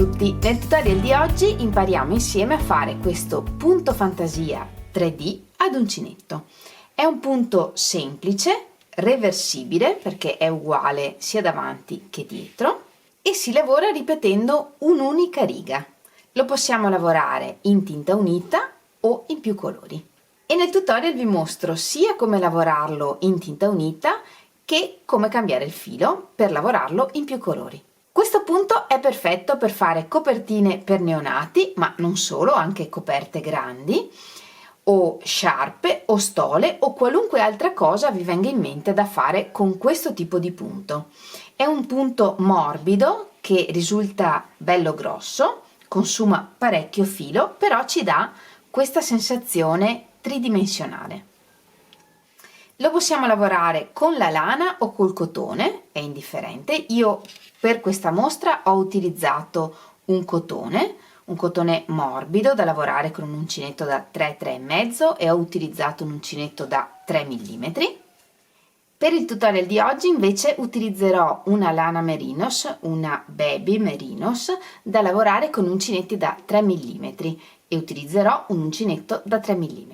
tutti! Nel tutorial di oggi impariamo insieme a fare questo punto fantasia 3D ad uncinetto. È un punto semplice, reversibile perché è uguale sia davanti che dietro e si lavora ripetendo un'unica riga. Lo possiamo lavorare in tinta unita o in più colori. E nel tutorial vi mostro sia come lavorarlo in tinta unita che come cambiare il filo per lavorarlo in più colori. Questo punto è perfetto per fare copertine per neonati, ma non solo, anche coperte grandi, o sciarpe o stole o qualunque altra cosa vi venga in mente da fare con questo tipo di punto. È un punto morbido che risulta bello grosso, consuma parecchio filo, però ci dà questa sensazione tridimensionale. Lo possiamo lavorare con la lana o col cotone, è indifferente. Io per questa mostra ho utilizzato un cotone morbido da lavorare con un uncinetto da 3,5 e ho utilizzato un uncinetto da 3 mm. Per il tutorial di oggi invece utilizzerò una lana Merinos, una Baby Merinos, da lavorare con uncinetti da 3 mm e utilizzerò un uncinetto da 3 mm.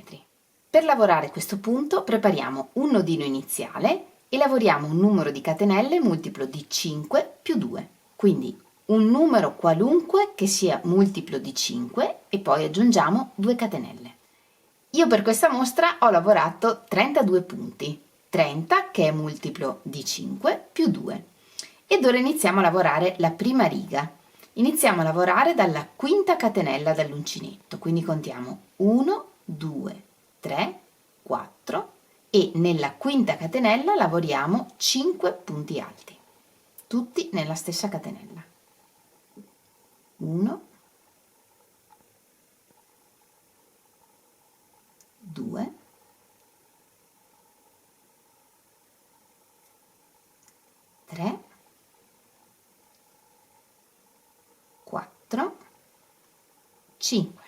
Per lavorare questo punto prepariamo un nodino iniziale e lavoriamo un numero di catenelle multiplo di 5 più 2, quindi un numero qualunque che sia multiplo di 5 e poi aggiungiamo 2 catenelle. Io per questa mostra ho lavorato 32 punti, 30 che è multiplo di 5 più 2. Ed ora iniziamo a lavorare la prima riga. Iniziamo a lavorare dalla quinta catenella dall'uncinetto, quindi contiamo 1, 2, 3, 4 e nella quinta catenella lavoriamo 5 punti alti, tutti nella stessa catenella. 1, 2, 3, 4, 5.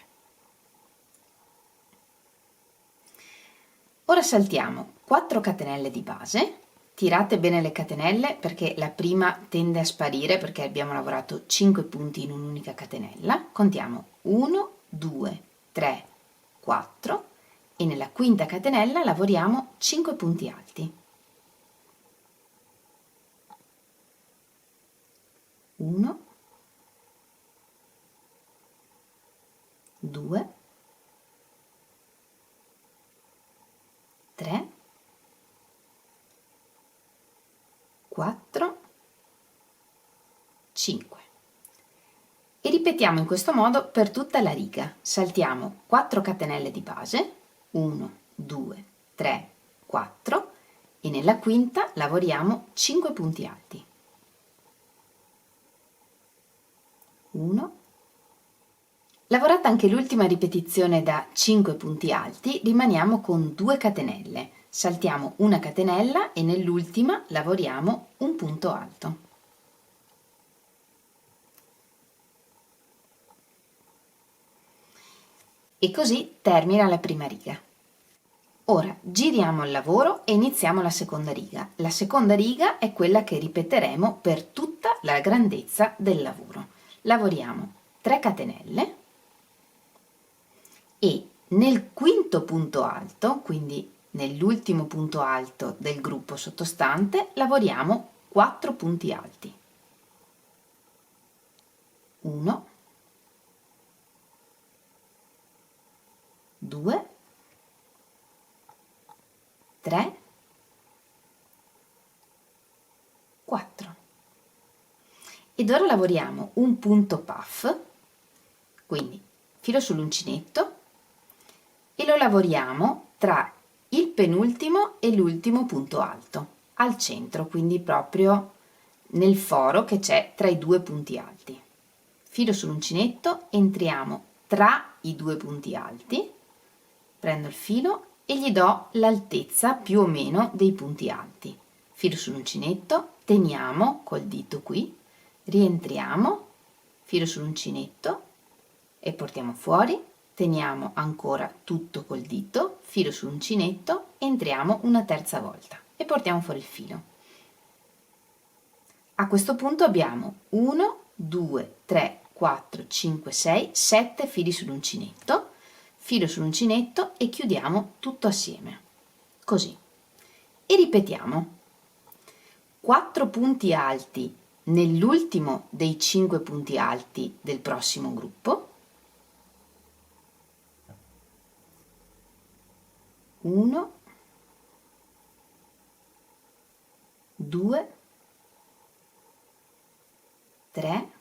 Ora saltiamo 4 catenelle di base, tirate bene le catenelle perché la prima tende a sparire perché abbiamo lavorato 5 punti in un'unica catenella, contiamo 1, 2, 3, 4 e nella quinta catenella lavoriamo 5 punti alti. 1, 2, 3, 4, 5 e ripetiamo in questo modo per tutta la riga. Saltiamo 4 catenelle di base, 1, 2, 3, 4 e nella quinta lavoriamo 5 punti alti. 1. Lavorata anche l'ultima ripetizione da 5 punti alti, rimaniamo con 2 catenelle. Saltiamo una catenella e nell'ultima lavoriamo un punto alto. E così termina la prima riga. Ora giriamo il lavoro e iniziamo la seconda riga. La seconda riga è quella che ripeteremo per tutta la grandezza del lavoro. Lavoriamo 3 catenelle e nel quinto punto alto, quindi nell'ultimo punto alto del gruppo sottostante, lavoriamo 4 punti alti. 1, 2, 3, 4. Ed ora lavoriamo un punto puff, quindi filo sull'uncinetto e lo lavoriamo tra il penultimo e l'ultimo punto alto, al centro, quindi proprio nel foro che c'è tra i due punti alti. Filo sull'uncinetto, entriamo tra i due punti alti, prendo il filo e gli do l'altezza più o meno dei punti alti. Filo sull'uncinetto, teniamo col dito qui, rientriamo, filo sull'uncinetto e portiamo fuori, teniamo ancora tutto col dito, filo sull'uncinetto, entriamo una terza volta e portiamo fuori il filo. A questo punto abbiamo 1, 2, 3, 4, 5, 6, 7 fili sull'uncinetto, filo sull'uncinetto e chiudiamo tutto assieme, così. E ripetiamo 4 punti alti nell'ultimo dei 5 punti alti del prossimo gruppo, 1, 2, 3,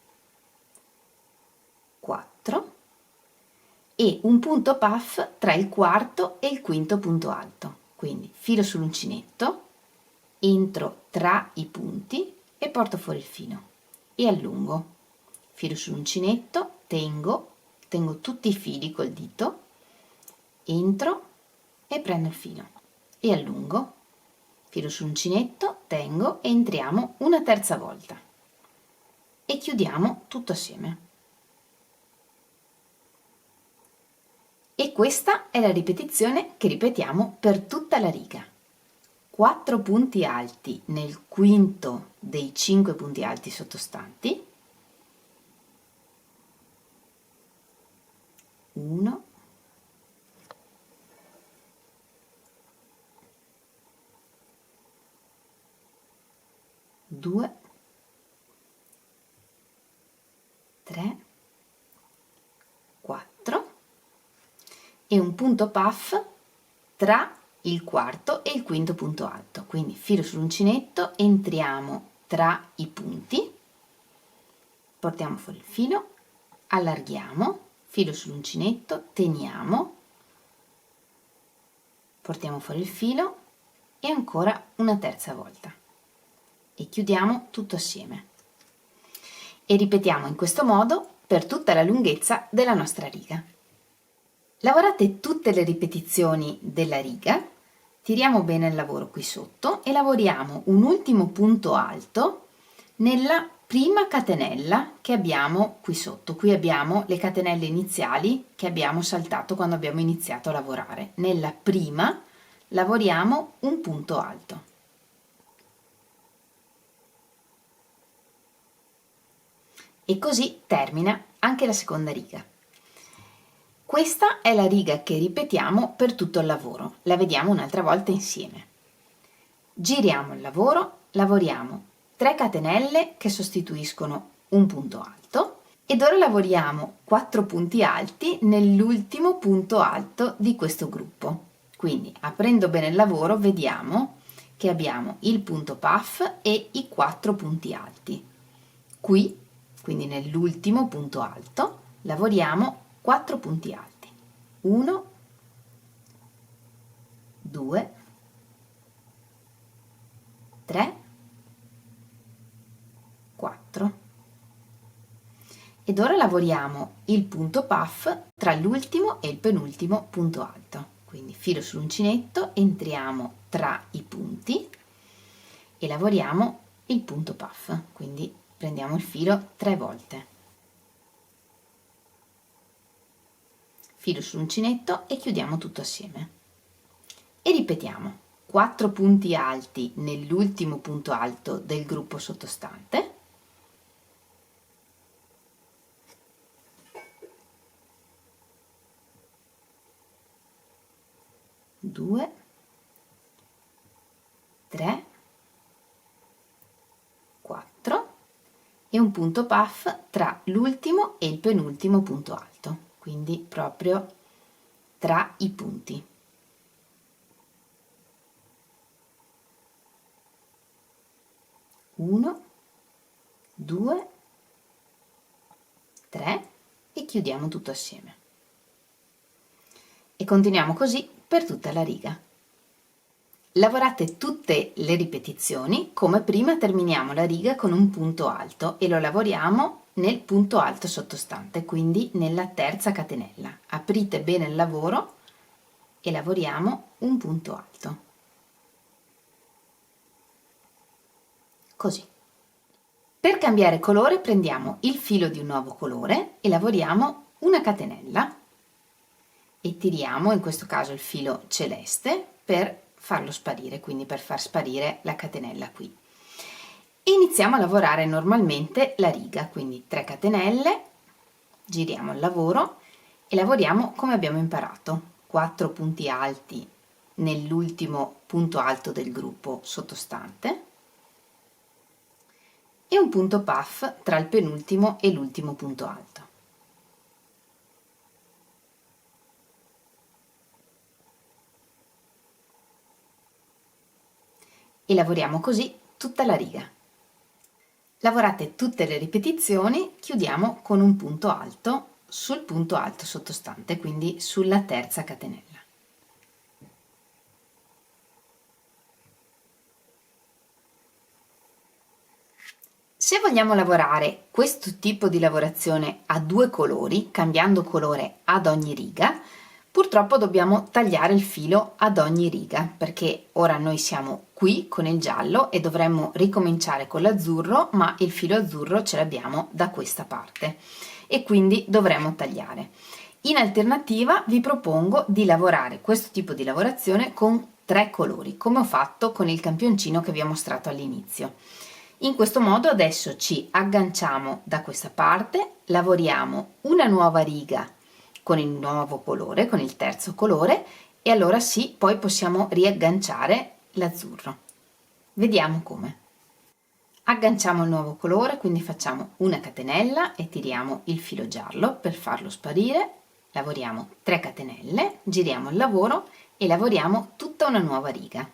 4 e un punto puff tra il quarto e il quinto punto alto. Quindi filo sull'uncinetto, entro tra i punti e porto fuori il filo e allungo. Filo sull'uncinetto, tengo tutti i fili col dito, entro e prendo il filo e allungo. Filo sull'uncinetto, tengo e entriamo una terza volta e chiudiamo tutto assieme. E questa è la ripetizione che ripetiamo per tutta la riga. 4 punti alti nel quinto dei 5 punti alti sottostanti, 1, 2, 3, 4 e un punto puff tra il quarto e il quinto punto alto, quindi filo sull'uncinetto, entriamo tra i punti, portiamo fuori il filo, allarghiamo, filo sull'uncinetto, teniamo, portiamo fuori il filo e ancora una terza volta e chiudiamo tutto assieme e ripetiamo in questo modo per tutta la lunghezza della nostra riga. Lavorate tutte le ripetizioni della riga, tiriamo bene il lavoro qui sotto e lavoriamo un ultimo punto alto nella prima catenella che abbiamo qui sotto. Qui abbiamo le catenelle iniziali che abbiamo saltato quando abbiamo iniziato a lavorare. Nella prima lavoriamo un punto alto. E così termina anche la seconda riga. Questa è la riga che ripetiamo per tutto il lavoro. La vediamo un'altra volta insieme. Giriamo il lavoro, lavoriamo 3 catenelle che sostituiscono un punto alto ed ora lavoriamo 4 punti alti nell'ultimo punto alto di questo gruppo. Quindi, aprendo bene il lavoro, vediamo che abbiamo il punto puff e i 4 punti alti. Qui, quindi nell'ultimo punto alto, lavoriamo 4 punti alti, 1, 2, 3, 4 ed ora lavoriamo il punto puff tra l'ultimo e il penultimo punto alto, quindi filo sull'uncinetto, entriamo tra i punti e lavoriamo il punto puff, quindi prendiamo il filo 3 volte. Filo sull'uncinetto e chiudiamo tutto assieme e ripetiamo 4 punti alti nell'ultimo punto alto del gruppo sottostante, 2, 3, 4 e un punto puff tra l'ultimo e il penultimo punto alto, quindi proprio tra i punti. 1, 2, 3 e chiudiamo tutto assieme. E continuiamo così per tutta la riga. Lavorate tutte le ripetizioni come prima, terminiamo la riga con un punto alto e lo lavoriamo nel punto alto sottostante, quindi nella terza catenella. Aprite bene il lavoro e lavoriamo un punto alto. Così. Per cambiare colore prendiamo il filo di un nuovo colore e lavoriamo una catenella e tiriamo, in questo caso il filo celeste, per farlo sparire, quindi per far sparire la catenella qui. E iniziamo a lavorare normalmente la riga, quindi 3 catenelle, giriamo il lavoro e lavoriamo come abbiamo imparato, 4 punti alti nell'ultimo punto alto del gruppo sottostante e un punto puff tra il penultimo e l'ultimo punto alto. E lavoriamo così tutta la riga. Lavorate tutte le ripetizioni, chiudiamo con un punto alto sul punto alto sottostante, quindi sulla terza catenella. Se vogliamo lavorare questo tipo di lavorazione a 2 colori, cambiando colore ad ogni riga, purtroppo dobbiamo tagliare il filo ad ogni riga, perché ora noi siamo qui con il giallo e dovremmo ricominciare con l'azzurro, ma il filo azzurro ce l'abbiamo da questa parte e quindi dovremo tagliare. In alternativa vi propongo di lavorare questo tipo di lavorazione con 3 colori, come ho fatto con il campioncino che vi ho mostrato all'inizio. In questo modo adesso ci agganciamo da questa parte, lavoriamo una nuova riga con il nuovo colore, con il terzo colore, e allora sì, poi possiamo riagganciare l'azzurro. Vediamo come. Agganciamo il nuovo colore, quindi facciamo una catenella e tiriamo il filo giallo per farlo sparire, lavoriamo 3 catenelle, giriamo il lavoro e lavoriamo tutta una nuova riga.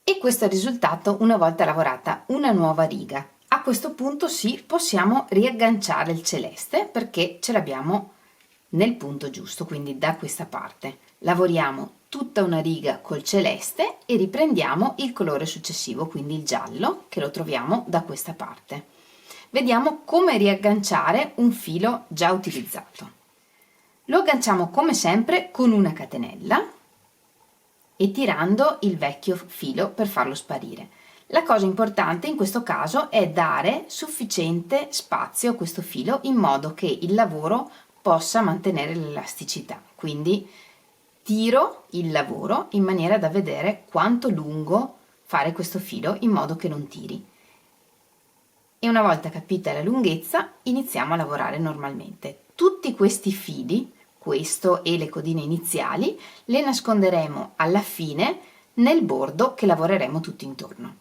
E questo è il risultato una volta lavorata una nuova riga. A questo punto sì, possiamo riagganciare il celeste perché ce l'abbiamo nel punto giusto, quindi da questa parte. Lavoriamo tutta una riga col celeste e riprendiamo il colore successivo, quindi il giallo, che lo troviamo da questa parte. Vediamo come riagganciare un filo già utilizzato. Lo agganciamo come sempre con una catenella e tirando il vecchio filo per farlo sparire. La cosa importante in questo caso è dare sufficiente spazio a questo filo in modo che il lavoro possa mantenere l'elasticità, quindi tiro il lavoro in maniera da vedere quanto lungo fare questo filo in modo che non tiri. E una volta capita la lunghezza iniziamo a lavorare normalmente. Tutti questi fili, questo e le codine iniziali, le nasconderemo alla fine nel bordo che lavoreremo tutto intorno.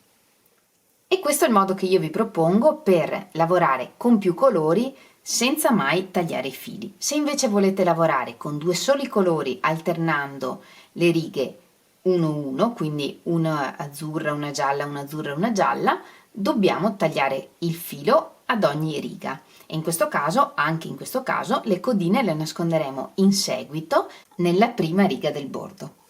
E questo è il modo che io vi propongo per lavorare con più colori senza mai tagliare i fili. Se invece volete lavorare con 2 soli colori alternando le righe 1-1, quindi una azzurra, una gialla, una azzurra e una gialla, dobbiamo tagliare il filo ad ogni riga. E in questo caso, anche in questo caso, le codine le nasconderemo in seguito nella prima riga del bordo.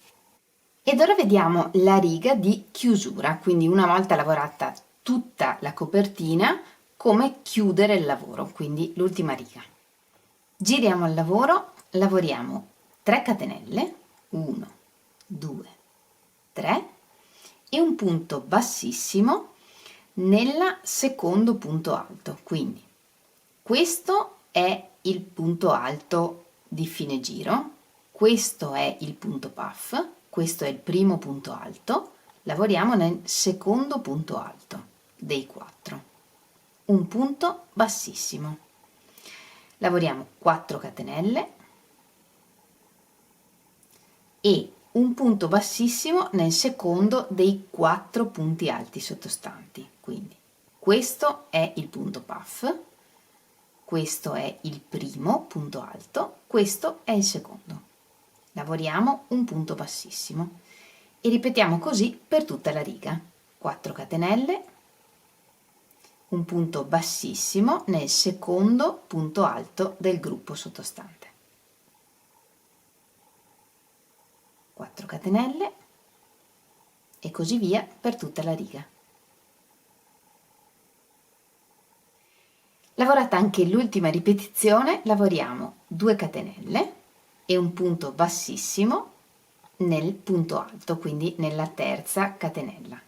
Ed ora vediamo la riga di chiusura, quindi una volta lavorata tutta la copertina, come chiudere il lavoro, quindi l'ultima riga. Giriamo il lavoro, lavoriamo 3 catenelle, 1, 2, 3 e un punto bassissimo nel secondo punto alto, quindi questo è il punto alto di fine giro, questo è il punto puff, questo è il primo punto alto, lavoriamo nel secondo punto alto dei 4, un punto bassissimo, lavoriamo 4 catenelle e un punto bassissimo nel secondo dei 4 punti alti sottostanti, quindi questo è il punto puff, questo è il primo punto alto, questo è il secondo. Lavoriamo un punto bassissimo e ripetiamo così per tutta la riga. 4 catenelle, un punto bassissimo nel secondo punto alto del gruppo sottostante. 4 catenelle e così via per tutta la riga. Lavorata anche l'ultima ripetizione, lavoriamo 2 catenelle e un punto bassissimo nel punto alto, quindi nella terza catenella.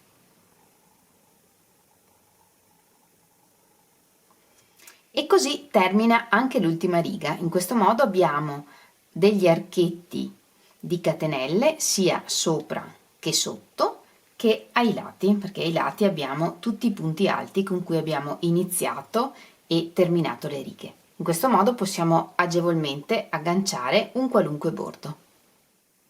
E così termina anche l'ultima riga. In questo modo abbiamo degli archetti di catenelle sia sopra che sotto che ai lati, perché ai lati abbiamo tutti i punti alti con cui abbiamo iniziato e terminato le righe. In questo modo possiamo agevolmente agganciare un qualunque bordo.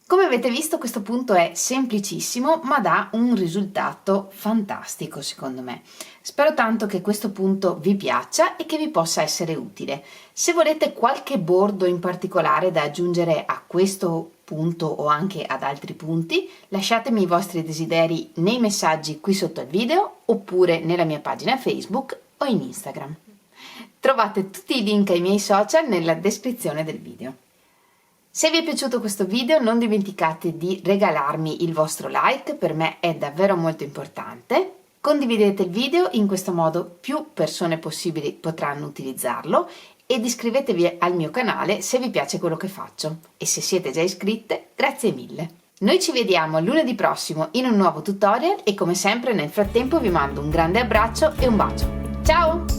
Come avete visto, questo punto è semplicissimo ma dà un risultato fantastico secondo me. Spero tanto che questo punto vi piaccia e che vi possa essere utile. Se volete qualche bordo in particolare da aggiungere a questo punto o anche ad altri punti, lasciatemi i vostri desideri nei messaggi qui sotto al video oppure nella mia pagina Facebook o in Instagram. Trovate tutti i link ai miei social nella descrizione del video. Se vi è piaciuto questo video non dimenticate di regalarmi il vostro like, per me è davvero molto importante. Condividete il video, in questo modo più persone possibili potranno utilizzarlo, ed iscrivetevi al mio canale se vi piace quello che faccio. E se siete già iscritte, grazie mille! Noi ci vediamo lunedì prossimo in un nuovo tutorial e come sempre nel frattempo vi mando un grande abbraccio e un bacio. Ciao!